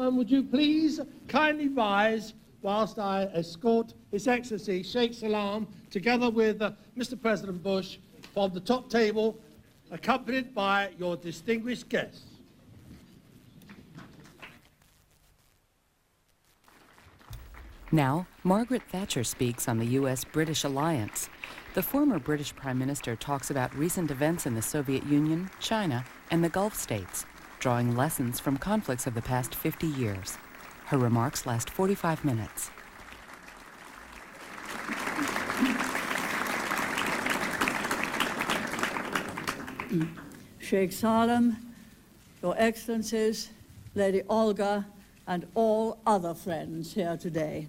gentlemen, would you please kindly rise whilst I escort His Excellency Sheikh Sallam, together with Mr. President Bush, from the top table, accompanied by your distinguished guests. Now, Margaret Thatcher speaks on the U.S.-British alliance. The former British Prime Minister talks about recent events in the Soviet Union, China, and the Gulf states, drawing lessons from conflicts of the past 50 years. Her remarks last 45 minutes. Sheikh Salem, Your Excellencies, Lady Olga, and all other friends here today.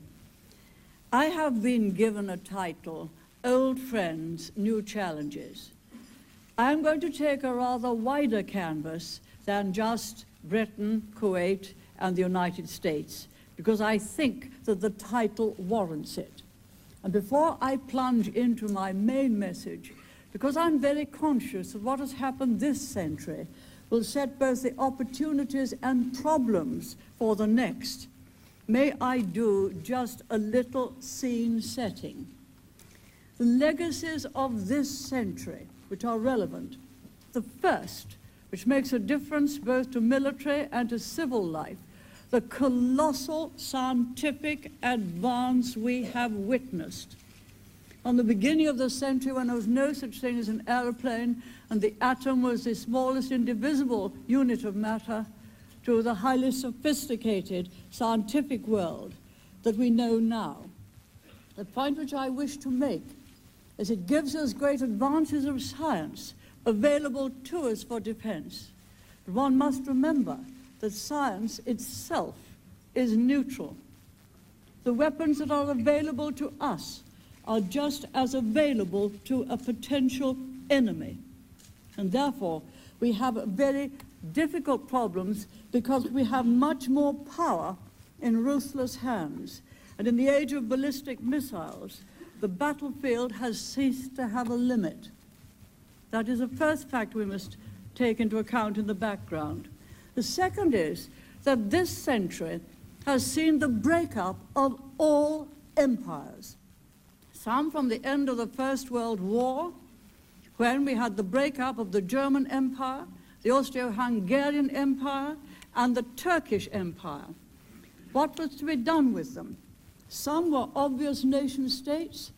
I have been given a title, Old Friends, New Challenges. I'm going to take a rather wider canvas than just Britain, Kuwait, and the United States, because I think that the title warrants it. And before I plunge into my main message, because I'm very conscious of what has happened this century will set both the opportunities and problems for the next, may I do just a little scene setting. The legacies of this century, which are relevant. The first, which makes a difference both to military and to civil life, the colossal scientific advance we have witnessed. On the beginning of the century, when there was no such thing as an aeroplane and the atom was the smallest indivisible unit of matter, to the highly sophisticated scientific world that we know now. The point which I wish to make is it gives us great advances of science available to us for defense. But one must remember that science itself is neutral. The weapons that are available to us are just as available to a potential enemy. And therefore, we have very difficult problems because we have much more power in ruthless hands. And in the age of ballistic missiles, the battlefield has ceased to have a limit. That is the first fact we must take into account in the background. The second is that this century has seen the breakup of all empires. Some from the end of the First World War, when we had the breakup of the German Empire, the Austro-Hungarian Empire, and the Turkish Empire. What was to be done with them? Some were obvious nation-states,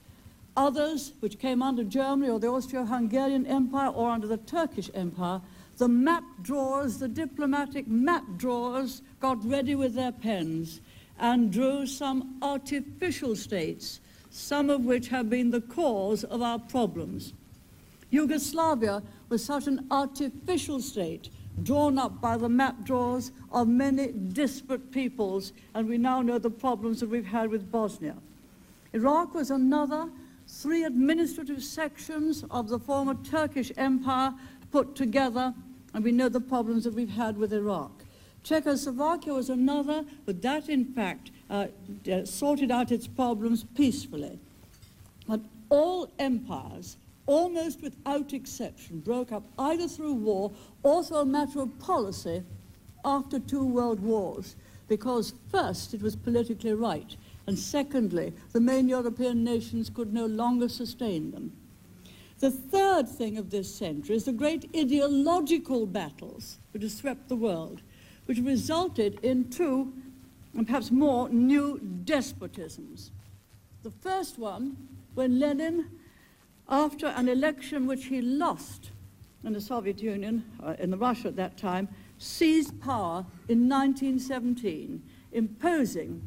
others, which came under Germany or the Austro-Hungarian Empire or under the Turkish Empire, the map drawers, the diplomatic map drawers got ready with their pens and drew some artificial states, some of which have been the cause of our problems. Yugoslavia was such an artificial state, drawn up by the map drawers of many disparate peoples, and we now know the problems that we've had with Bosnia. Iraq was another, 3 administrative sections of the former Turkish Empire put together, and we know the problems that we've had with Iraq. Czechoslovakia was another, but that in fact sorted out its problems peacefully. But all empires, almost without exception, broke up either through war or through a matter of policy after 2 world wars, because first it was politically right, and secondly, the main European nations could no longer sustain them. The third thing of this century is the great ideological battles which have swept the world, which resulted in 2, and perhaps more, new despotisms. The first one, when Lenin, after an election which he lost in the Soviet Union, in Russia at that time, seized power in 1917, imposing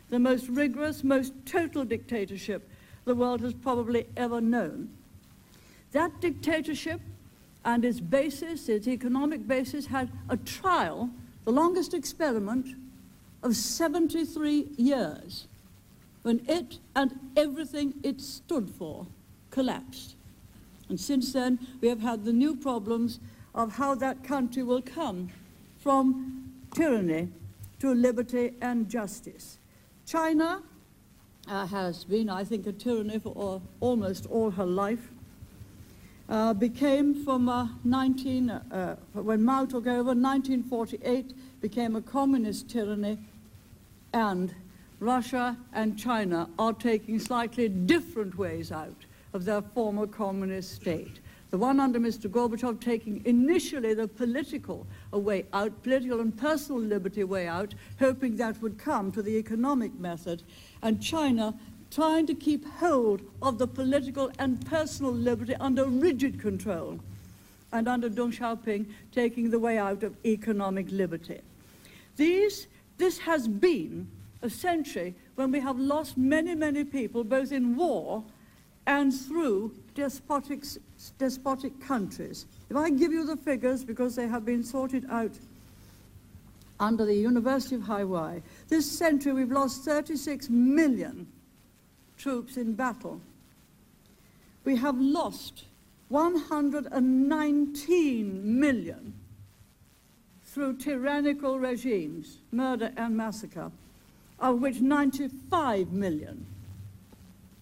the most rigorous, most total dictatorship the world has probably ever known. That dictatorship and its basis, its economic basis, had a trial, the longest experiment, of 73 years, when it and everything it stood for collapsed. And since then, we have had the new problems of how that country will come from tyranny to liberty and justice. China has been, I think, a tyranny for almost all her life. became from when Mao took over, 1948, became a communist tyranny, and Russia and China are taking slightly different ways out of their former communist state. The one under Mr. Gorbachev taking initially the political way out, political and personal liberty way out, hoping that would come to the economic method, and China trying to keep hold of the political and personal liberty under rigid control, and under Deng Xiaoping taking the way out of economic liberty. This has been a century when we have lost many, many people, both in war and through despotic countries. If I give you the figures, because they have been sorted out under the University of Hawaii, this century we've lost 36 million troops in battle. We have lost 119 million through tyrannical regimes, murder and massacre, of which 95 million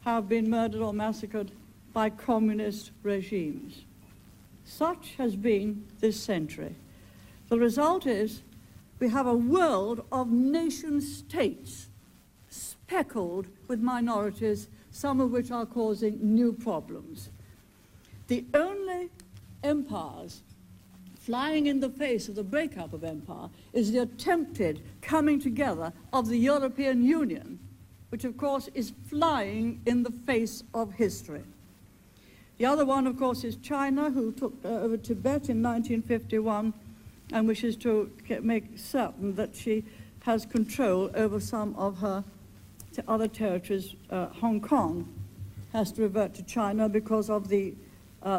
have been murdered or massacred by communist regimes. Such has been this century. The result is we have a world of nation-states speckled with minorities, some of which are causing new problems. The only empires flying in the face of the breakup of empire is the attempted coming together of the European Union, which of course is flying in the face of history. The other one, of course, is China, who took over Tibet in 1951 and wishes to make certain that she has control over some of her other territories. Hong Kong has to revert to China because of the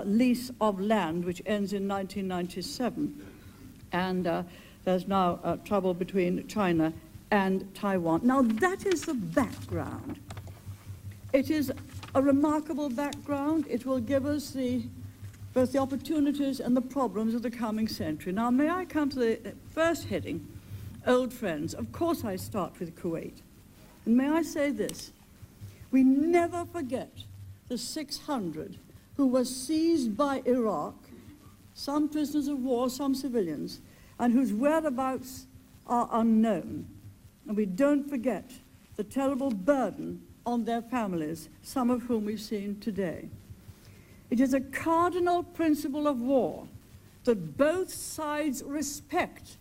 lease of land, which ends in 1997. And there's now trouble between China and Taiwan. Now, that is the background. It is a remarkable background. It will give us both the opportunities and the problems of the coming century. Now, may I come to the first heading, old friends. Of course I start with Kuwait. And may I say this, we never forget the 600 who were seized by Iraq, some prisoners of war, some civilians, and whose whereabouts are unknown. And we don't forget the terrible burden on their families, some of whom we've seen today. It is a cardinal principle of war that both sides respect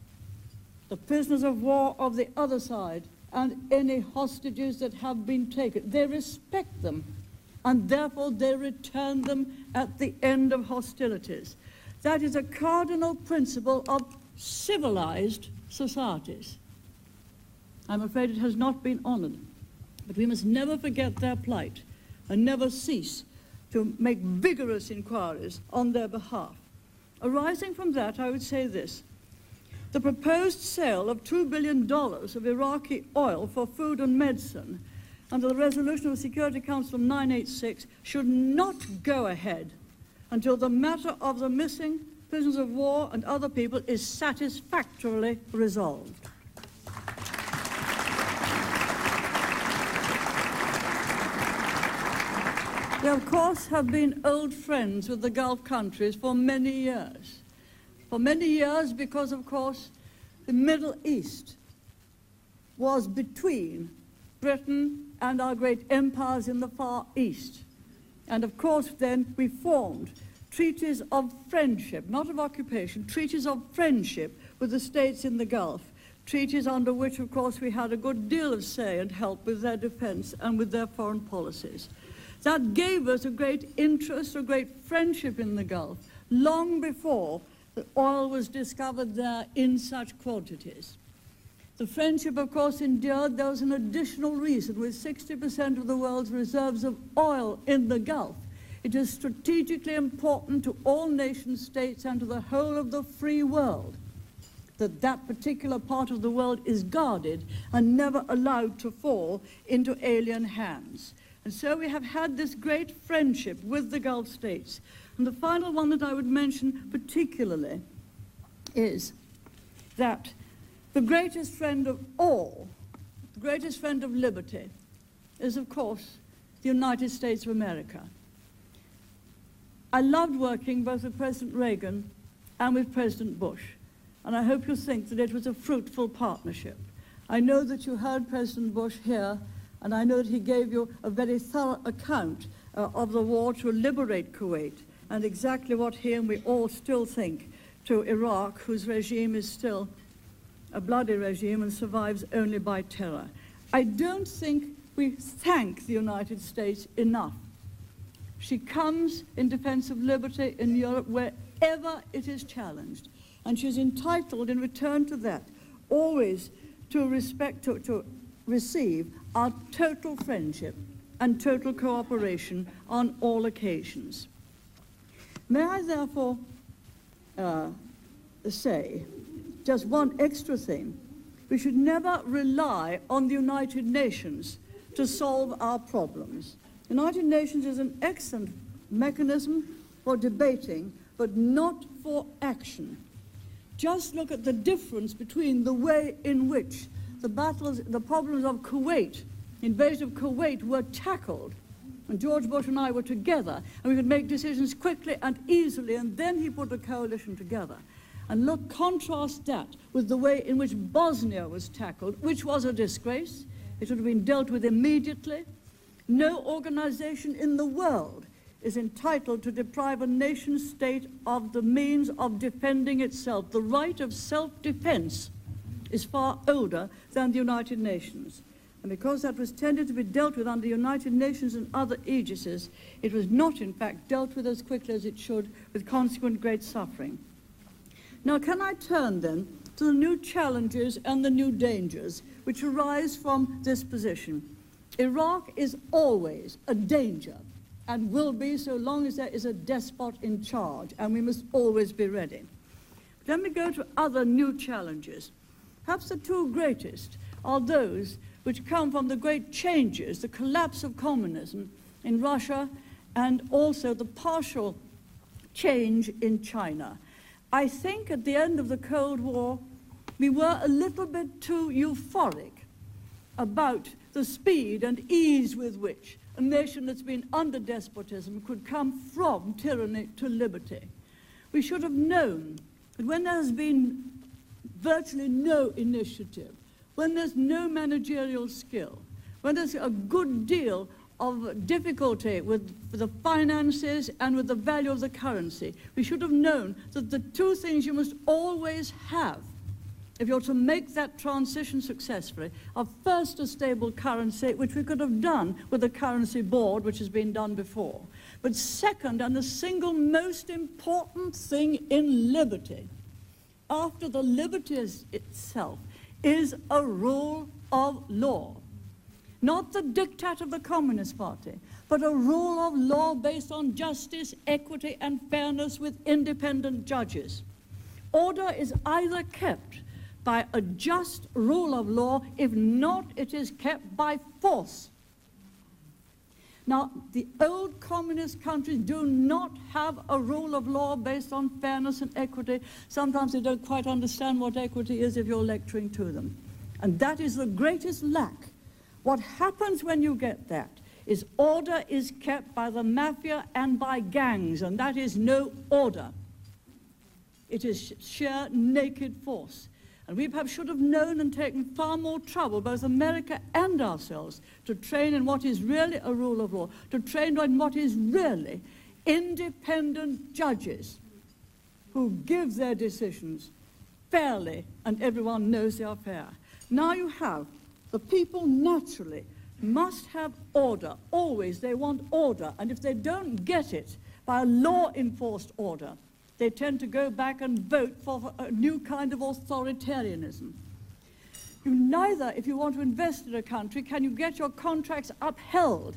the prisoners of war of the other side and any hostages that have been taken. They respect them, and therefore they return them at the end of hostilities. That is a cardinal principle of civilized societies. I'm afraid it has not been honored, but we must never forget their plight and never cease to make vigorous inquiries on their behalf. Arising from that, I would say this. The proposed sale of $2 billion of Iraqi oil for food and medicine under the resolution of the Security Council 986 should not go ahead until the matter of the missing prisoners of war and other people is satisfactorily resolved. We, of course, have been old friends with the Gulf countries for many years. For many years because, of course, the Middle East was between Britain and our great empires in the Far East. And, of course, then we formed treaties of friendship, not of occupation, treaties of friendship with the states in the Gulf, treaties under which, of course, we had a good deal of say and help with their defense and with their foreign policies. That gave us a great interest, a great friendship in the Gulf, long before the oil was discovered there in such quantities. The friendship, of course, endured. There was an additional reason. With 60% of the world's reserves of oil in the Gulf, it is strategically important to all nation states and to the whole of the free world that that particular part of the world is guarded and never allowed to fall into alien hands. And so we have had this great friendship with the Gulf states. And the final one that I would mention particularly is that the greatest friend of all, the greatest friend of liberty, is, of course, the United States of America. I loved working both with President Reagan and with President Bush, and I hope you think that it was a fruitful partnership. I know that you heard President Bush here, and I know that he gave you a very thorough account of the war to liberate Kuwait, and exactly what he and we all still think to Iraq, whose regime is still a bloody regime and survives only by terror. I don't think we thank the United States enough. She comes in defense of liberty in Europe wherever it is challenged, and she's entitled in return to that always to receive our total friendship and total cooperation on all occasions. May I therefore say just one extra thing. We should never rely on the United Nations to solve our problems. The United Nations is an excellent mechanism for debating, but not for action. Just look at the difference between the way in which the problems of Kuwait, invasion of Kuwait, were tackled. And George Bush and I were together, and we could make decisions quickly and easily, and then he put a coalition together. And look, contrast that with the way in which Bosnia was tackled, which was a disgrace. It should have been dealt with immediately. No organization in the world is entitled to deprive a nation state of the means of defending itself. The right of self-defense is far older than the United Nations. And because that was tended to be dealt with under the United Nations and other aegises, it was not, in fact, dealt with as quickly as it should, with consequent great suffering. Now, can I turn then to the new challenges and the new dangers which arise from this position? Iraq is always a danger and will be so long as there is a despot in charge, and we must always be ready. Let me go to other new challenges. Perhaps the two greatest are those which come from the great changes, the collapse of communism in Russia, and also the partial change in China. I think at the end of the Cold War, we were a little bit too euphoric about the speed and ease with which a nation that's been under despotism could come from tyranny to liberty. We should have known that when there has been virtually no initiative, when there's no managerial skill, when there's a good deal of difficulty with the finances and with the value of the currency, we should have known that the two things you must always have if you're to make that transition successfully are first a stable currency, which we could have done with a currency board, which has been done before. But second, and the single most important thing in liberty, after the liberty itself, is a rule of law. Not the diktat of the Communist Party, but a rule of law based on justice, equity, and fairness with independent judges. Order is either kept by a just rule of law, if not, it is kept by force. Now, the old communist countries do not have a rule of law based on fairness and equity. Sometimes they don't quite understand what equity is if you're lecturing to them. And that is the greatest lack. What happens when you get that is order is kept by the mafia and by gangs, and that is no order. It is sheer naked force. And we perhaps should have known and taken far more trouble, both America and ourselves, to train in what is really a rule of law, to train in what is really independent judges who give their decisions fairly, and everyone knows they are fair. Now you have the people naturally must have order. Always they want order, and if they don't get it by a law-enforced order, they tend to go back and vote for a new kind of authoritarianism. You neither, if you want to invest in a country, can you get your contracts upheld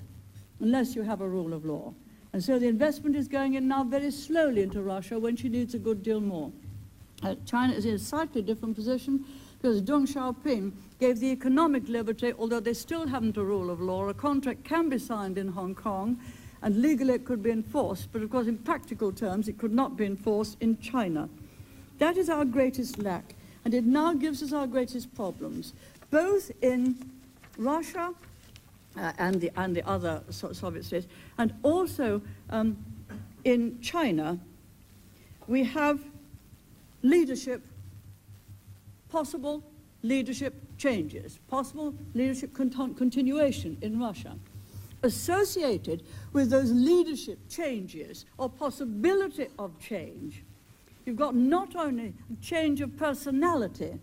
unless you have a rule of law. And so the investment is going in now very slowly into Russia when she needs a good deal more. China is in a slightly different position because Deng Xiaoping gave the economic liberty, although they still haven't a rule of law. A contract can be signed in Hong Kong, and legally it could be enforced, but of course in practical terms it could not be enforced in China. That is our greatest lack, and it now gives us our greatest problems, both in Russia and the other Soviet states, and also in China, we have leadership, possible leadership changes, possible leadership continuation in Russia. Associated with those leadership changes or possibility of change, you've got not only a change of personality,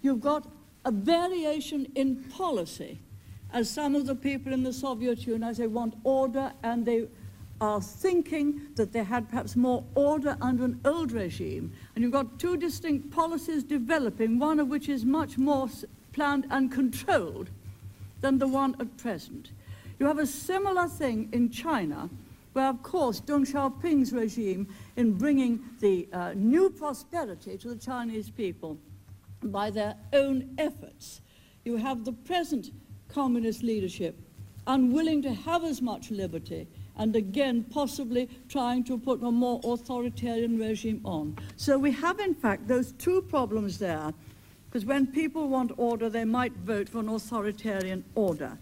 you've got a variation in policy. As some of the people in the Soviet Union, as they want order, and they are thinking that they had perhaps more order under an old regime. And you've got two distinct policies developing, one of which is much more planned and controlled than the one at present. You have a similar thing in China, where, of course, Deng Xiaoping's regime in bringing the new prosperity to the Chinese people by their own efforts. You have the present communist leadership unwilling to have as much liberty, and again possibly trying to put a more authoritarian regime on. So we have, in fact, those two problems there, because when people want order, they might vote for an authoritarian order.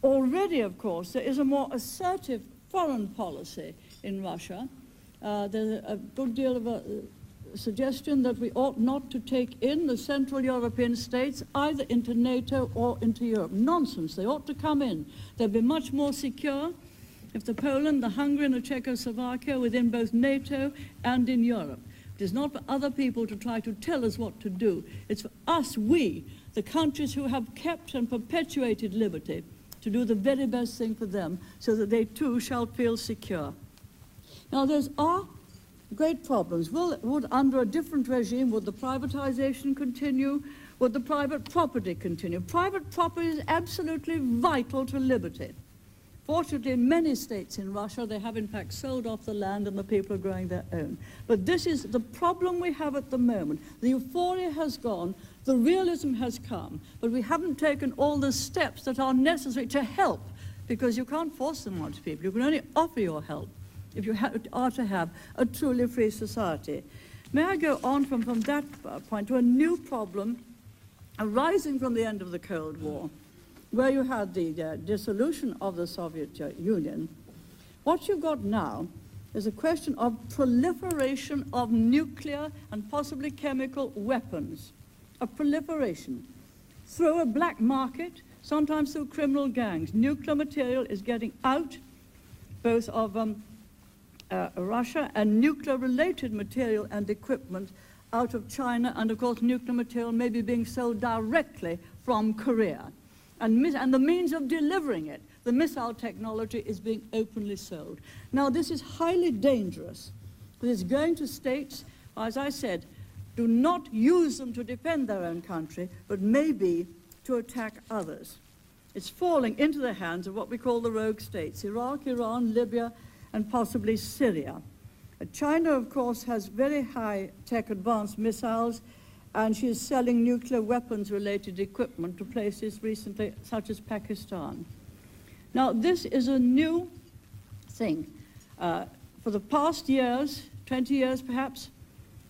Already, of course, there is a more assertive foreign policy in Russia. There's a good deal of a suggestion that we ought not to take in the Central European states either into NATO or into Europe. Nonsense, they ought to come in. They'll be much more secure if the Poland, the Hungary and the Czechoslovakia within both NATO and in Europe. It is not for other people to try to tell us what to do. It's for us, we, the countries who have kept and perpetuated liberty, to do the very best thing for them so that they too shall feel secure. Now there are great problems. Would under a different regime, would the privatization continue? Would the private property continue? Private property is absolutely vital to liberty. Fortunately, in many states in Russia, they have in fact sold off the land and the people are growing their own. But this is the problem we have at the moment. The euphoria has gone, the realism has come, but we haven't taken all the steps that are necessary to help, because you can't force them onto people. You can only offer your help if you are to have a truly free society. May I go on from that point to a new problem arising from the end of the Cold War, where you had the dissolution of the Soviet Union. What you've got now is a question of proliferation of nuclear and possibly chemical weapons, a proliferation through a black market, sometimes through criminal gangs. Nuclear material is getting out, both of Russia, and nuclear-related material and equipment out of China, and of course nuclear material may be being sold directly from Korea. And the means of delivering it, the missile technology, is being openly sold. Now, this is highly dangerous, because it's going to states, as I said, do not use them to defend their own country, but maybe to attack others. It's falling into the hands of what we call the rogue states, Iraq, Iran, Libya, and possibly Syria. China, of course, has very high-tech advanced missiles, and she is selling nuclear weapons-related equipment to places recently, such as Pakistan. Now, this is a new thing. For the past years, 20 years perhaps,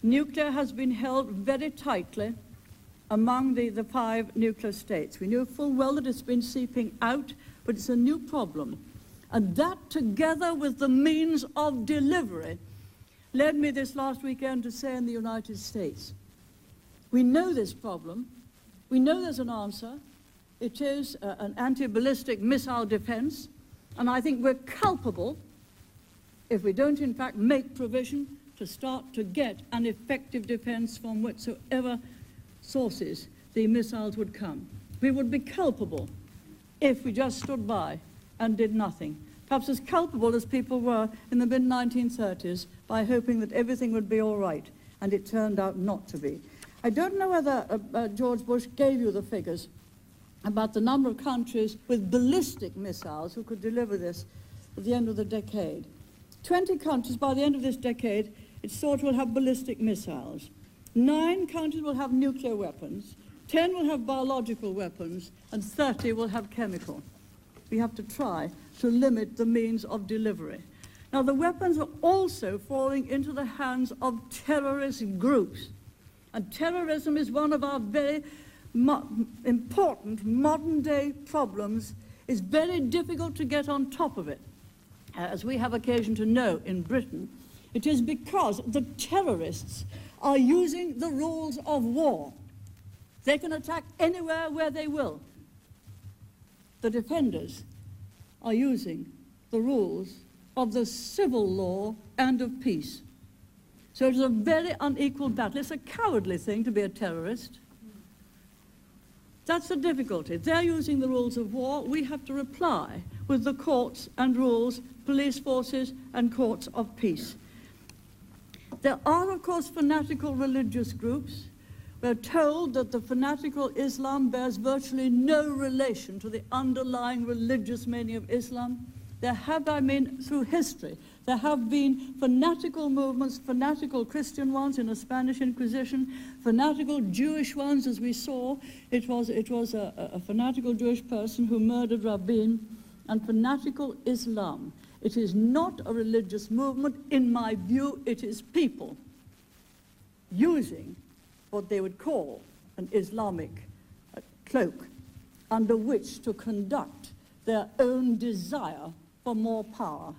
nuclear has been held very tightly among the 5 nuclear states. We knew full well that it's been seeping out, but it's a new problem. And that, together with the means of delivery, led me this last weekend to say in the United States, we know this problem. We know there's an answer. It is an anti-ballistic missile defense. And I think we're culpable if we don't, in fact, make provision to start to get an effective defense from whatsoever sources the missiles would come. We would be culpable if we just stood by and did nothing. Perhaps as culpable as people were in the mid-1930s by hoping that everything would be all right, and it turned out not to be. I don't know whether George Bush gave you the figures about the number of countries with ballistic missiles who could deliver this at the end of the decade. 20 countries by the end of this decade, it's thought, will have ballistic missiles. 9 countries will have nuclear weapons, 10 will have biological weapons, and 30 will have chemical. We have to try to limit the means of delivery. Now, the weapons are also falling into the hands of terrorist groups. And terrorism is one of our very important modern-day problems. It's very difficult to get on top of it. as we have occasion to know in Britain, it is because the terrorists are using the rules of war. They can attack anywhere where they will. The defenders are using the rules of the civil law and of peace. So it is a very unequal battle. It's a cowardly thing to be a terrorist. That's the difficulty. They're using the rules of war. We have to reply with the courts and rules, police forces and courts of peace. There are, of course, fanatical religious groups. We're told that the fanatical Islam bears virtually no relation to the underlying religious meaning of Islam. There have, through history, there have been fanatical movements, fanatical Christian ones in the Spanish Inquisition, fanatical Jewish ones, as we saw. It was a fanatical Jewish person who murdered Rabin, and fanatical Islam. It is not a religious movement. In my view, it is people using what they would call an Islamic cloak under which to conduct their own desire for more power,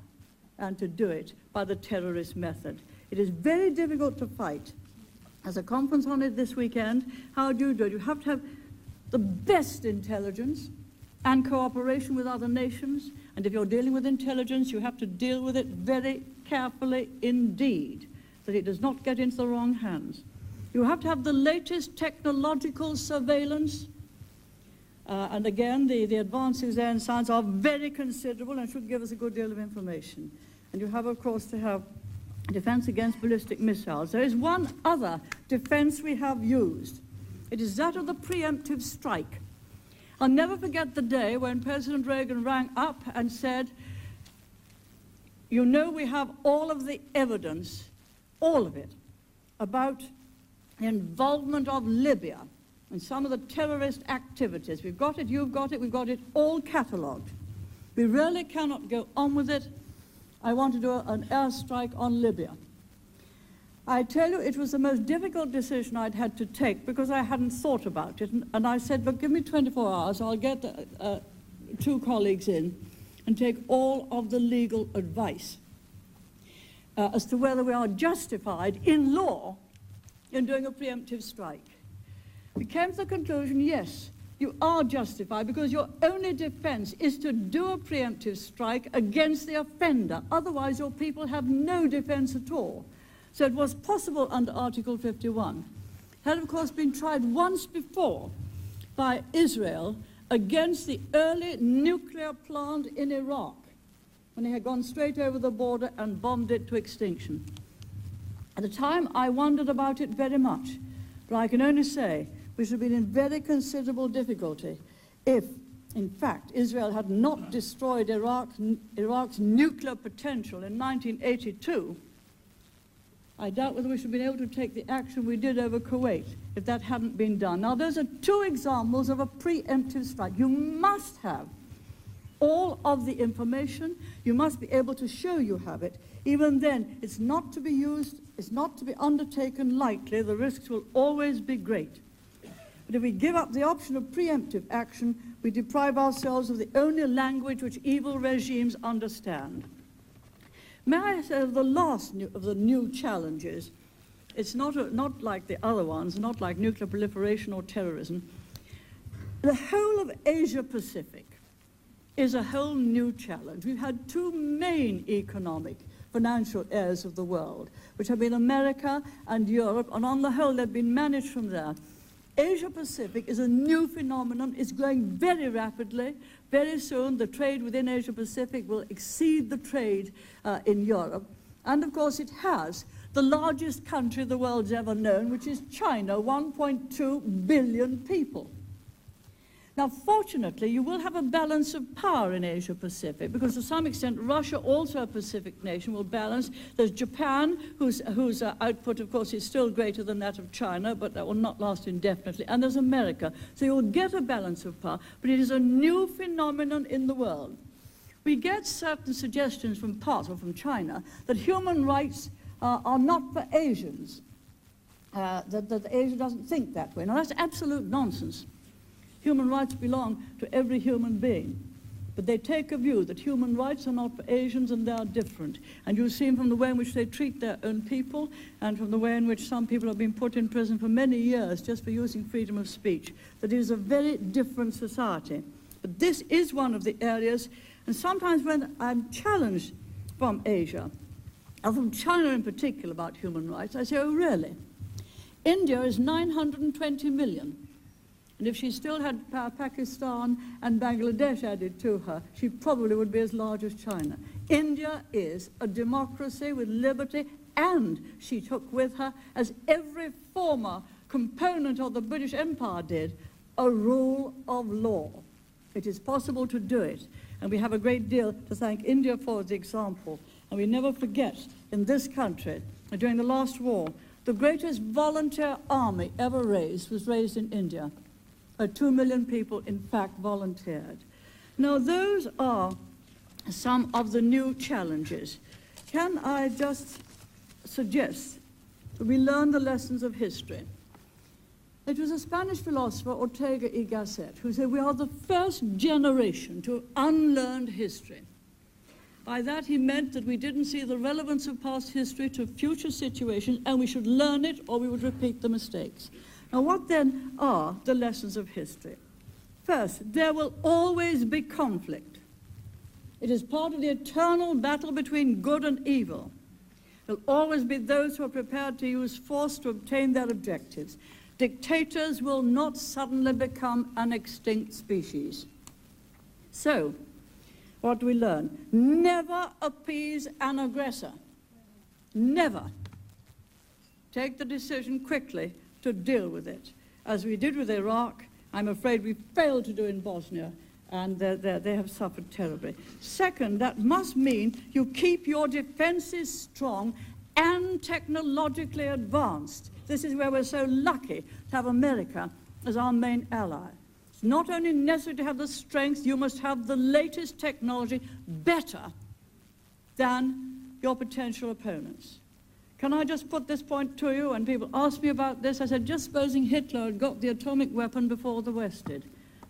and to do it by the terrorist method. It is very difficult to fight. There's a conference on it this weekend. How do you do it? You have to have the best intelligence and cooperation with other nations, and if you're dealing with intelligence, you have to deal with it very carefully indeed, that it does not get into the wrong hands. You have to have the latest technological surveillance, and again, the advances there in science are very considerable and should give us a good deal of information. And you have, of course, to have defense against ballistic missiles. There is one other defense we have used. It is that of the preemptive strike. I'll never forget the day when President Reagan rang up and said, you know, we have all of the evidence, all of it, about the involvement of Libya and some of the terrorist activities. We've got it, you've got it, we've got it all catalogued. We really cannot go on with it. I want to do an airstrike on Libya. I tell you, it was the most difficult decision I'd had to take because I hadn't thought about it. And I said, but give me 24 hours, I'll get 2 colleagues in and take all of the legal advice as to whether we are justified in law in doing a preemptive strike. We came to the conclusion, yes, you are justified because your only defense is to do a preemptive strike against the offender. Otherwise, your people have no defense at all. So it was possible under Article 51. It had, of course, been tried once before by Israel against the early nuclear plant in Iraq, when they had gone straight over the border and bombed it to extinction. At the time, I wondered about it very much, but I can only say we should have been in very considerable difficulty if, in fact, Israel had not destroyed Iraq's nuclear potential in 1982. I doubt whether we should have been able to take the action we did over Kuwait if that hadn't been done. Now, those are 2 examples of a preemptive strike. You must have all of the information. You must be able to show you have it. Even then, it's not to be used, it's not to be undertaken lightly. The risks will always be great. But if we give up the option of preemptive action, we deprive ourselves of the only language which evil regimes understand. May I say the last of the new challenges, it's not like the other ones, not like nuclear proliferation or terrorism. The whole of Asia-Pacific is a whole new challenge. We've had 2 main economic, financial areas of the world, which have been America and Europe, and on the whole they've been managed from there. Asia-Pacific is a new phenomenon. It's growing very rapidly. Very soon, the trade within Asia-Pacific will exceed the trade in Europe. And, of course, it has the largest country the world's ever known, which is China, 1.2 billion people. Now, fortunately, you will have a balance of power in Asia-Pacific, because to some extent, Russia, also a Pacific nation, will balance. There's Japan, whose output, of course, is still greater than that of China, but that will not last indefinitely. And there's America. So you'll get a balance of power, but it is a new phenomenon in the world. We get certain suggestions from parts, or from China, that human rights are not for Asians, that Asia doesn't think that way. Now, that's absolute nonsense. Human rights belong to every human being. But they take a view that human rights are not for Asians and they are different. And you'll see from the way in which they treat their own people and from the way in which some people have been put in prison for many years just for using freedom of speech, that it is a very different society. But this is one of the areas, and sometimes when I'm challenged from Asia, or from China in particular, about human rights, I say, oh really? India is 920 million. And if she still had Pakistan and Bangladesh added to her, she probably would be as large as China. India is a democracy with liberty, and she took with her, as every former component of the British Empire did, a rule of law. It is possible to do it, and we have a great deal to thank India for as the example. And we never forget, in this country, during the last war, the greatest volunteer army ever raised was raised in India. 2 million people, in fact, volunteered. Now, those are some of the new challenges. Can I just suggest that we learn the lessons of history? It was a Spanish philosopher, Ortega y Gasset, who said we are the first generation to unlearn history. By that he meant that we didn't see the relevance of past history to future situations, and we should learn it or we would repeat the mistakes. Now, what then are the lessons of history? First, there will always be conflict. It is part of the eternal battle between good and evil. There will always be those who are prepared to use force to obtain their objectives. Dictators will not suddenly become an extinct species. So, what do we learn? Never appease an aggressor. Never. Take the decision quickly to deal with it. As we did with Iraq, I'm afraid we failed to do in Bosnia, and they have suffered terribly. Second, that must mean you keep your defenses strong and technologically advanced. This is where we're so lucky to have America as our main ally. It's not only necessary to have the strength, you must have the latest technology better than your potential opponents. Can I just put this point to you? When people ask me about this, I said, just supposing Hitler had got the atomic weapon before the West did,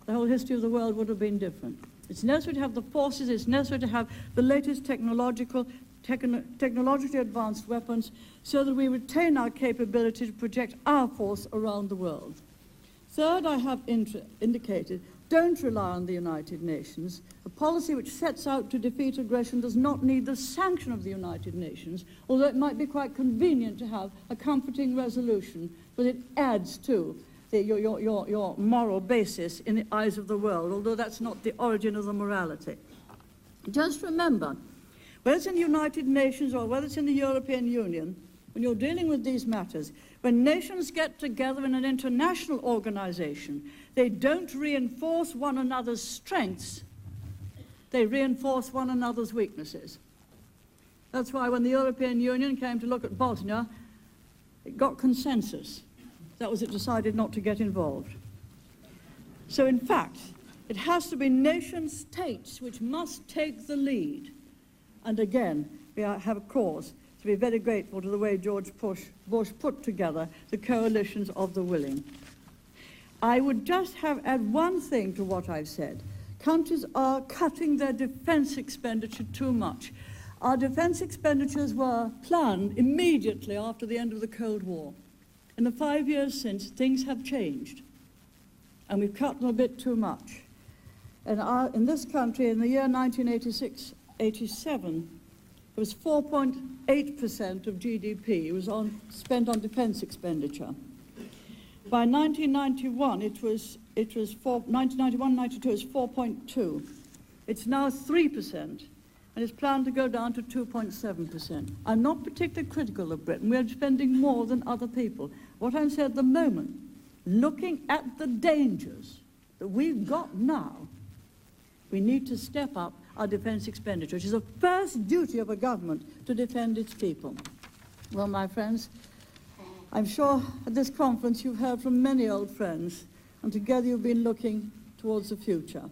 the whole history of the world would have been different. It's necessary to have the forces, it's necessary to have the latest technologically advanced weapons so that we retain our capability to project our force around the world. Third, I have indicated, don't rely on the United Nations. A policy which sets out to defeat aggression does not need the sanction of the United Nations, although it might be quite convenient to have a comforting resolution, but it adds to your moral basis in the eyes of the world, although that's not the origin of the morality. Just remember, whether it's in the United Nations or whether it's in the European Union, when you're dealing with these matters, when nations get together in an international organization, they don't reinforce one another's strengths, they reinforce one another's weaknesses. That's why when the European Union came to look at Bosnia, it got consensus. That was, it decided not to get involved. So in fact, it has to be nation states which must take the lead. And again, we have a cause to be very grateful to the way George Bush put together the coalitions of the willing. I would just add one thing to what I've said. Countries are cutting their defense expenditure too much. Our defense expenditures were planned immediately after the end of the Cold War. In the 5 years since, things have changed, and we've cut them a bit too much. And in this country, in the year 1986-87, it was 4.8% of GDP was spent on defense expenditure. By 1991, it was 1991-92, it was 4.2. It's now 3%, and it's planned to go down to 2.7%. I'm not particularly critical of Britain. We're spending more than other people. What I'm saying at the moment, looking at the dangers that we've got now, we need to step up our defense expenditure, which is the first duty of a government to defend its people. Well, my friends, I'm sure at this conference you've heard from many old friends, and together you've been looking towards the future.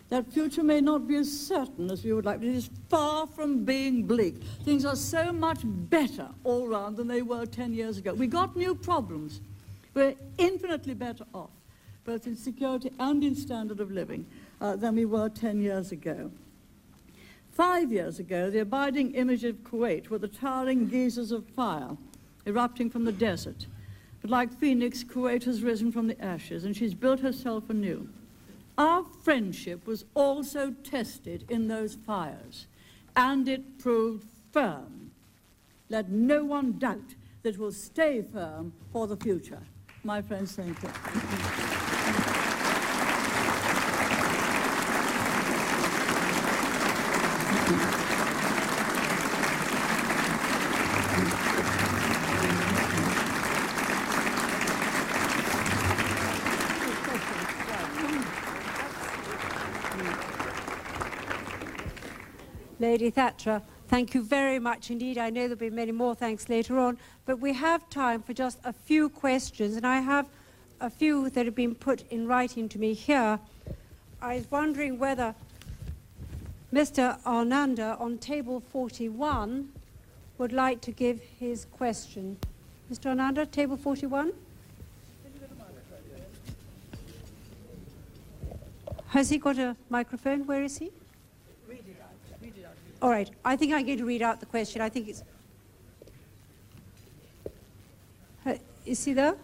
That future may not be as certain as we would like, but it is far from being bleak. Things are so much better all round than they were 10 years ago. We got new problems. We're infinitely better off, both in security and in standard of living. than we were 10 years ago. 5 years ago, the abiding image of Kuwait were the towering geysers of fire erupting from the desert. But like Phoenix, Kuwait has risen from the ashes, and she's built herself anew. Our friendship was also tested in those fires, and it proved firm. Let no one doubt that it will stay firm for the future. My friends, thank you. Lady Thatcher, thank you very much indeed. I know there'll be many more thanks later on, but we have time for just a few questions, and I have a few that have been put in writing to me here. I was wondering whether Mr. Ananda on table 41 would like to give his question. Mr. Ananda, table 41? Has he got a microphone? Where is he? All right, I think I'm going to read out the question. I think it's... Is he there?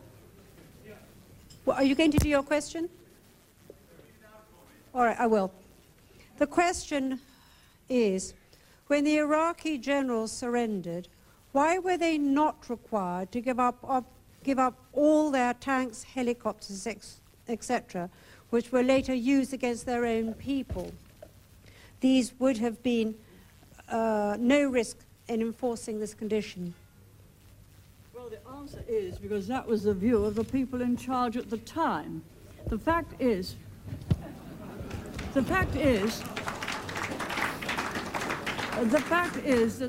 Well, are you going to do your question? All right, I will. The question is, when the Iraqi generals surrendered, why were they not required to give up all their tanks, helicopters, etc., which were later used against their own people? These would have been no risk in enforcing this condition. Well, the answer is because that was the view of the people in charge at the time. The fact is that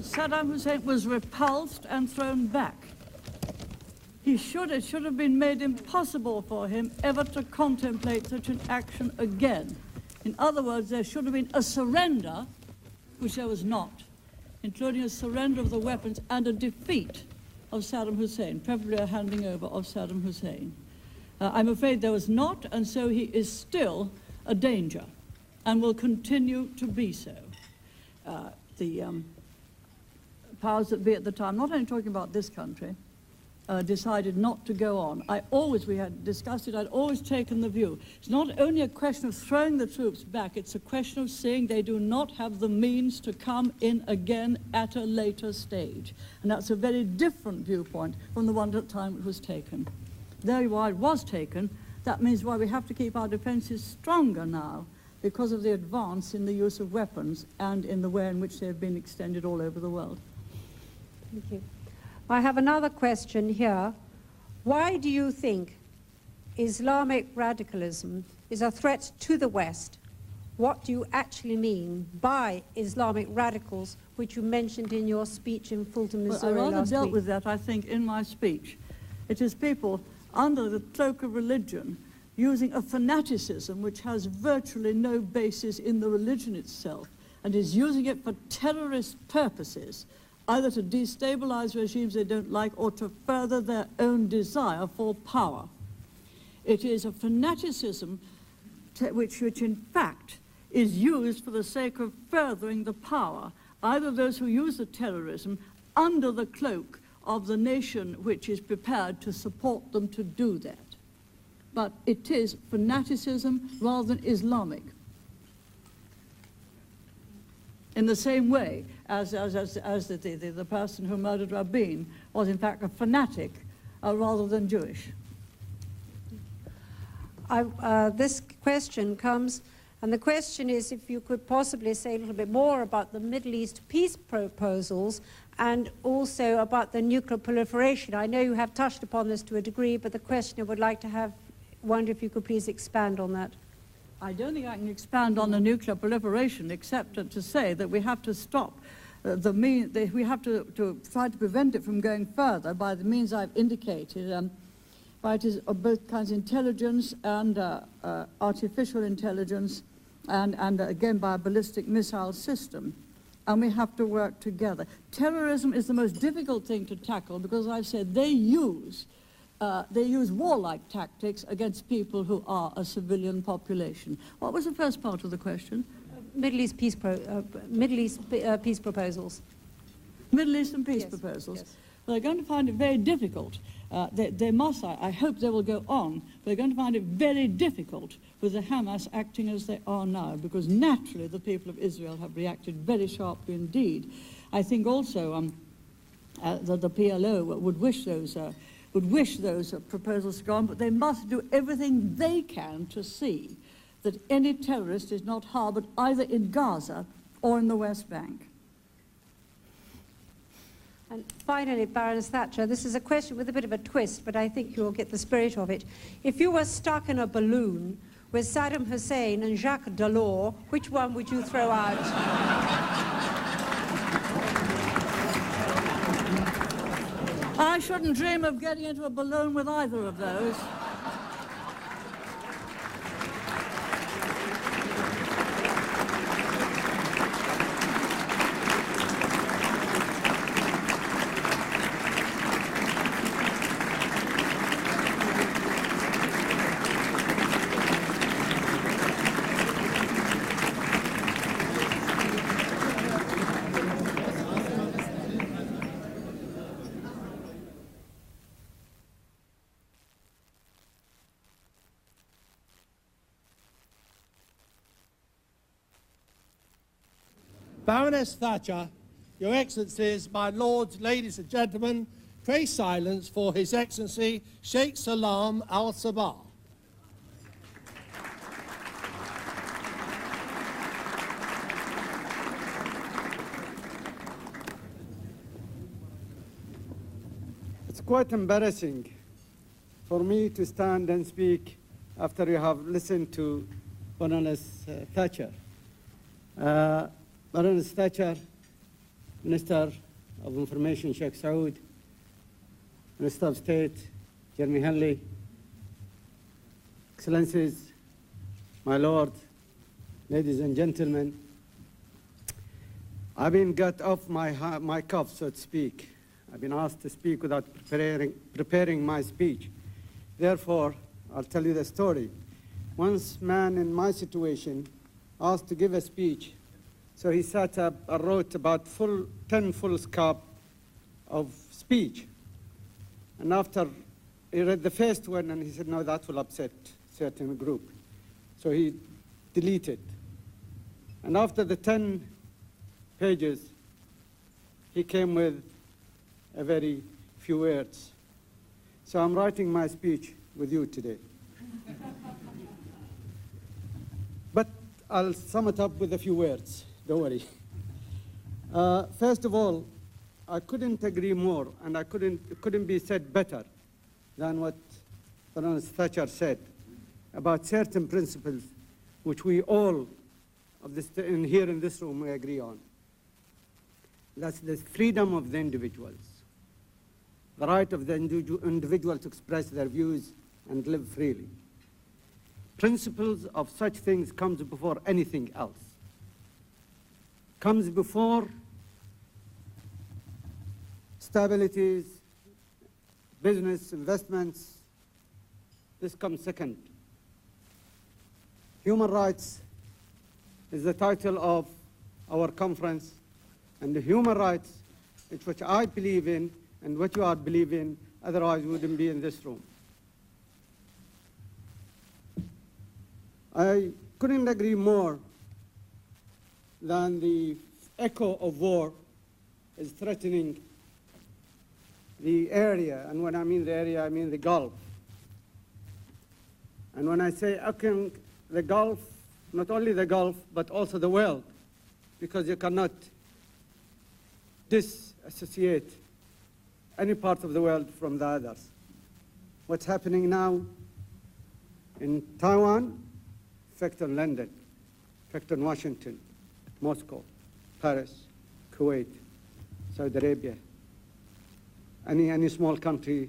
Saddam Hussein was repulsed and thrown back. It should have been made impossible for him ever to contemplate such an action again. In other words, there should have been a surrender, which there was not, including a surrender of the weapons and a defeat of Saddam Hussein, preferably a handing over of Saddam Hussein. I'm afraid there was not, and so he is still a danger and will continue to be so. The powers that be at the time, not only talking about this country, decided not to go on. We had discussed it, I'd always taken the view. It's not only a question of throwing the troops back, it's a question of saying they do not have the means to come in again at a later stage. And that's a very different viewpoint from the one at the time it was taken. There why it was taken, that means why we have to keep our defenses stronger now, because of the advance in the use of weapons and in the way in which they have been extended all over the world. Thank you. I have another question here. Why do you think Islamic radicalism is a threat to the West? What do you actually mean by Islamic radicals, which you mentioned in your speech in Fulton, Missouri last week? I rather dealt with that, I think, in my speech. It is people under the cloak of religion using a fanaticism which has virtually no basis in the religion itself and is using it for terrorist purposes, either to destabilize regimes they don't like or to further their own desire for power. It is a fanaticism which in fact is used for the sake of furthering the power, either those who use the terrorism under the cloak of the nation which is prepared to support them to do that. But it is fanaticism rather than Islamic. In the same way as the person who murdered Rabin was in fact a fanatic rather than Jewish. This question comes, and the question is if you could possibly say a little bit more about the Middle East peace proposals and also about the nuclear proliferation. I know you have touched upon this to a degree, but the questioner would like to wonder if you could please expand on that. I don't think I can expand on the nuclear proliferation except to say that we have to stop we have to try to prevent it from going further by the means I've indicated, by it is of both kinds of intelligence and artificial intelligence and again by a ballistic missile system. And we have to work together. Terrorism is the most difficult thing to tackle because, as I've said, they use they use warlike tactics against people who are a civilian population. What was the first part of the question? Middle East peace proposals. Middle Eastern peace Yes, proposals. yes. Well, they're going to find it very difficult. They must, I hope they will go on, but they're going to find it very difficult with the Hamas acting as they are now, because naturally the people of Israel have reacted very sharply indeed. I think also that the PLO would wish those proposals to go on, but they must do everything they can to see that any terrorist is not harbored either in Gaza or in the West Bank. And finally, Baroness Thatcher, this is a question with a bit of a twist, but I think you'll get the spirit of it. If you were stuck in a balloon with Saddam Hussein and Jacques Delors, which one would you throw out? I shouldn't dream of getting into a balloon with either of those. Baroness Thatcher, Your Excellencies, my lords, ladies and gentlemen, pray silence for His Excellency Sheikh Salam Al Sabah. It's quite embarrassing for me to stand and speak after you have listened to Baroness Thatcher. Baroness Thatcher, Minister of Information Sheikh Saud, Minister of State Jeremy Henley, Excellencies, my Lord, ladies and gentlemen, I've been got off my cuff, so to speak. I've been asked to speak without preparing my speech. Therefore, I'll tell you the story. Once, man in my situation asked to give a speech, so he sat up and wrote about 10 full scarp of speech. And after he read the first one, and he said, no, that will upset certain group. So he deleted. And after the 10 pages, he came with a very few words. So I'm writing my speech with you today. But I'll sum it up with a few words. Don't worry. First of all, I couldn't agree more, and it couldn't be said better than what Baroness Thatcher said about certain principles which we all here in this room we agree on. That's the freedom of the individuals, the right of the individual to express their views and live freely. Principles of such things comes before anything else. Comes before stabilities, business, investments. This comes second. Human rights is the title of our conference, and the human rights, which I believe in and what you are believing, otherwise we wouldn't be in this room. I couldn't agree more than the echo of war is threatening the area, and when I mean the area, I mean the Gulf. And when I say the Gulf, not only the Gulf, but also the world, because you cannot disassociate any part of the world from the others. What's happening now in Taiwan, affects London, affects Washington, Moscow, Paris, Kuwait, Saudi Arabia, any small country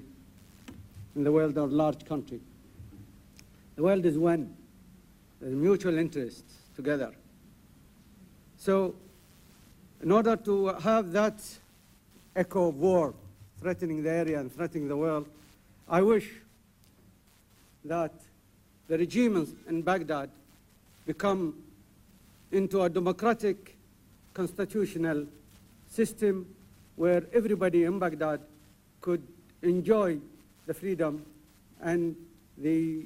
in the world or large country. The world is one. There's mutual interests together. So in order to have that echo of war threatening the area and threatening the world, I wish that the regimes in Baghdad become into a democratic constitutional system where everybody in Baghdad could enjoy the freedom and the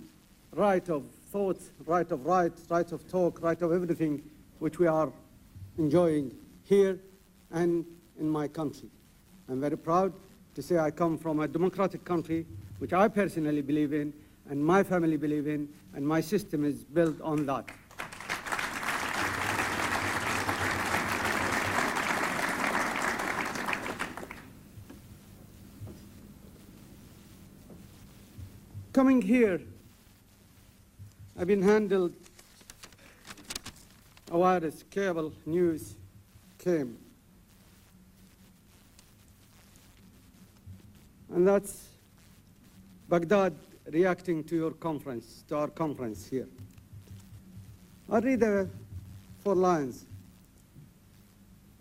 right of thought, right of rights, right of talk, right of everything which we are enjoying here and in my country. I'm very proud to say I come from a democratic country which I personally believe in and my family believe in, and my system is built on that. Coming here, I've been handled a wireless cable news came. And that's Baghdad reacting to your conference, to our conference here. I'll read the 4 lines.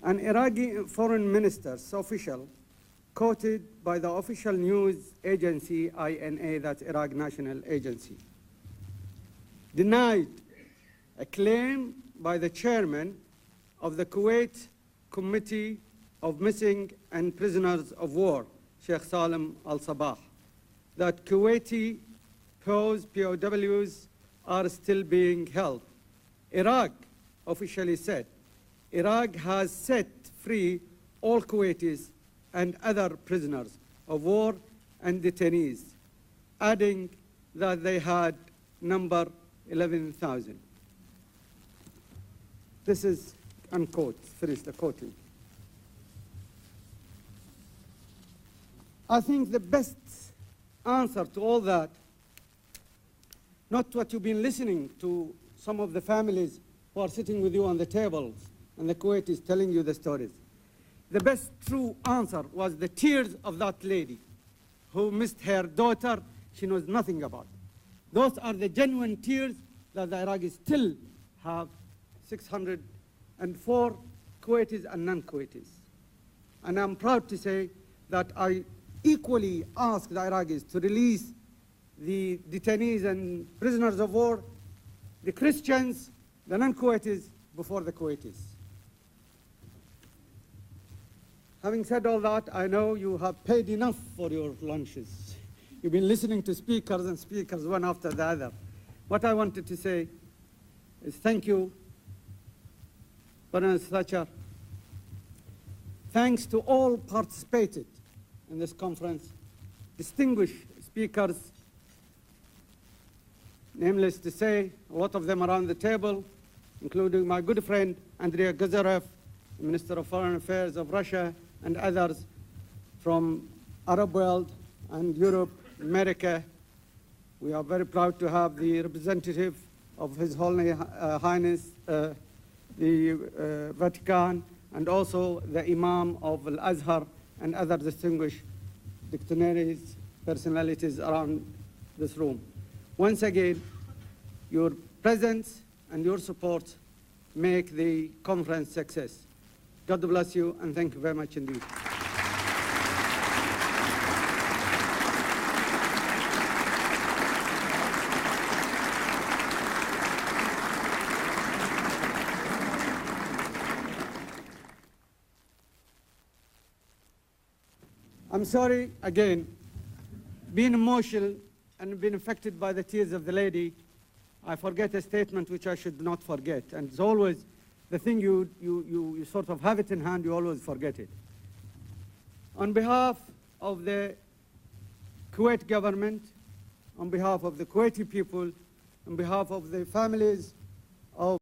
An Iraqi foreign minister's official, quoted by the official news agency, INA, that's Iraq National Agency, denied a claim by the chairman of the Kuwait Committee of Missing and Prisoners of War, Sheikh Salim al-Sabah, that Kuwaiti POWs are still being held. Iraq officially said, Iraq has set free all Kuwaitis and other prisoners of war and detainees, adding that they had number 11,000. This is unquote, finish the quoting. I think the best answer to all that, not what you've been listening to some of the families who are sitting with you on the tables and the Kuwaitis telling you the stories. The best true answer was the tears of that lady who missed her daughter she knows nothing about. Those are the genuine tears that the Iraqis still have, 604 Kuwaitis and non-Kuwaitis. And I'm proud to say that I equally ask the Iraqis to release the detainees and prisoners of war, the Christians, the non-Kuwaitis, before the Kuwaitis. Having said all that, I know you have paid enough for your lunches. You've been listening to speakers and speakers one after the other. What I wanted to say is thank you, Baroness Thatcher. Thanks to all participated in this conference, distinguished speakers, nameless to say, a lot of them around the table, including my good friend Andrei Gazarev, Minister of Foreign Affairs of Russia, and others from Arab world and Europe, America. We are very proud to have the representative of His Holy Highness, the Vatican, and also the Imam of Al-Azhar and other distinguished dignitaries, personalities around this room. Once again, your presence and your support make the conference success. God bless you, and thank you very much indeed. I'm sorry, again, being emotional and being affected by the tears of the lady, I forget a statement which I should not forget. And it's always the thing you sort of have it in hand, you always forget it. On behalf of the Kuwait government, on behalf of the Kuwaiti people, on behalf of the families of